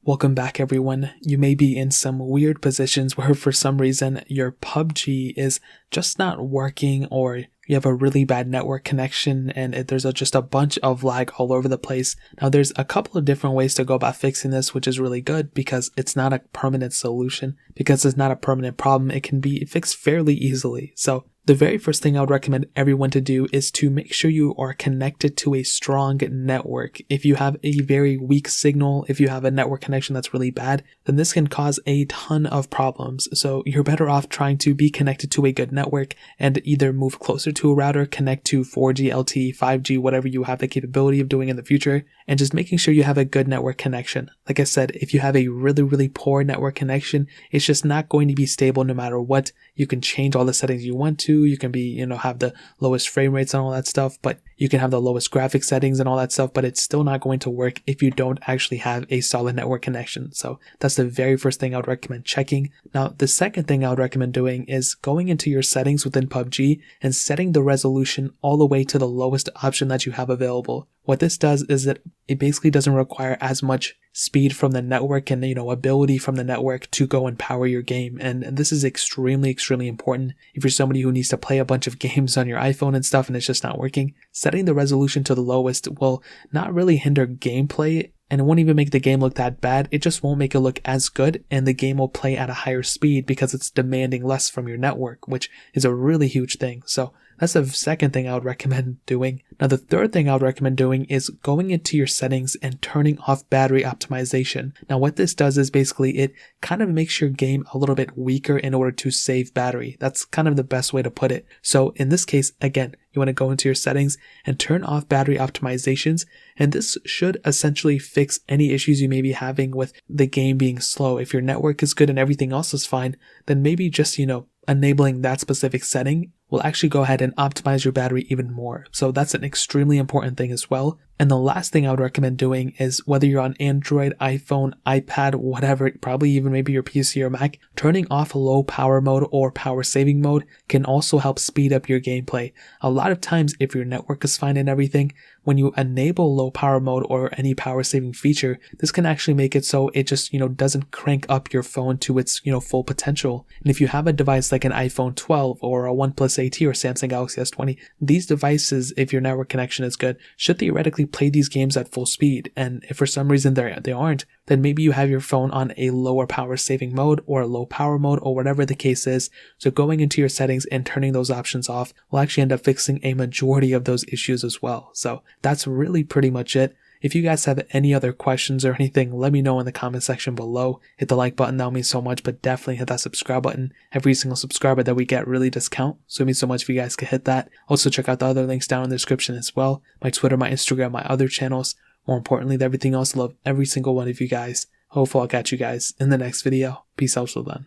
Welcome back everyone. You may be in some weird positions where for some reason your PUBG is just not working, or you have a really bad network connection and there's just a bunch of lag all over the place. Now there's a couple of different ways to go about fixing this, which is really good because it's not a permanent solution. Because it's not a permanent problem, it can be fixed fairly easily. So the very first thing I would recommend everyone to do is to make sure you are connected to a strong network. If you have a very weak signal, if you have a network connection that's really bad, then this can cause a ton of problems. So you're better off trying to be connected to a good network and either move closer to a router, connect to 4G, LTE, 5G, whatever you have the capability of doing in the future, and just making sure you have a good network connection. Like I said, if you have a really poor network connection, it's just not going to be stable no matter what. You can change all the settings you want to. You can be, have the lowest frame rates and all that stuff, but you can have the lowest graphic settings and all that stuff, but it's still not going to work if you don't actually have a solid network connection. So that's the very first thing I would recommend checking. Now, the second thing I would recommend doing is going into your settings within PUBG and setting the resolution all the way to the lowest option that you have available. What this does is that it basically doesn't require as much speed from the network and, ability from the network to go and power your game. And this is extremely important if you're somebody who needs to play a bunch of games on your iPhone and stuff and it's just not working. Setting the resolution to the lowest will not really hinder gameplay, and it won't even make the game look that bad. It just won't make it look as good, and the game will play at a higher speed because it's demanding less from your network, which is a really huge thing. So that's the second thing I would recommend doing. Now, the third thing I would recommend doing is going into your settings and turning off battery optimization. Now, what this does is basically it kind of makes your game a little bit weaker in order to save battery. That's kind of the best way to put it. So in this case, again, you want to go into your settings and turn off battery optimizations, and this should essentially fix any issues you may be having with the game being slow. If your network is good and everything else is fine, then maybe just, enabling that specific setting will actually go ahead and optimize your battery even more. So that's an extremely important thing as well. And the last thing I would recommend doing is, whether you're on Android, iPhone, iPad, whatever, probably even maybe your PC or Mac, turning off low power mode or power saving mode can also help speed up your gameplay. A lot of times, if your network is fine and everything, when you enable low power mode or any power saving feature, this can actually make it so it just, doesn't crank up your phone to its, full potential. And if you have a device like an iPhone 12 or a OnePlus 8 or Samsung Galaxy S20, these devices, if your network connection is good, should theoretically play these games at full speed. And if for some reason they aren't, then maybe you have your phone on a lower power saving mode or a low power mode or whatever the case is. So going into your settings and turning those options off will actually end up fixing a majority of those issues as well. So that's really pretty much it. If you guys have any other questions or anything, let me know in the comment section below. Hit the like button, that would mean so much, but definitely hit that subscribe button. Every single subscriber that we get really does count, so it means so much if you guys could hit that. Also check out the other links down in the description as well. My Twitter, my Instagram, my other channels. More importantly than everything else, love every single one of you guys. Hopefully I'll catch you guys in the next video. Peace out till then.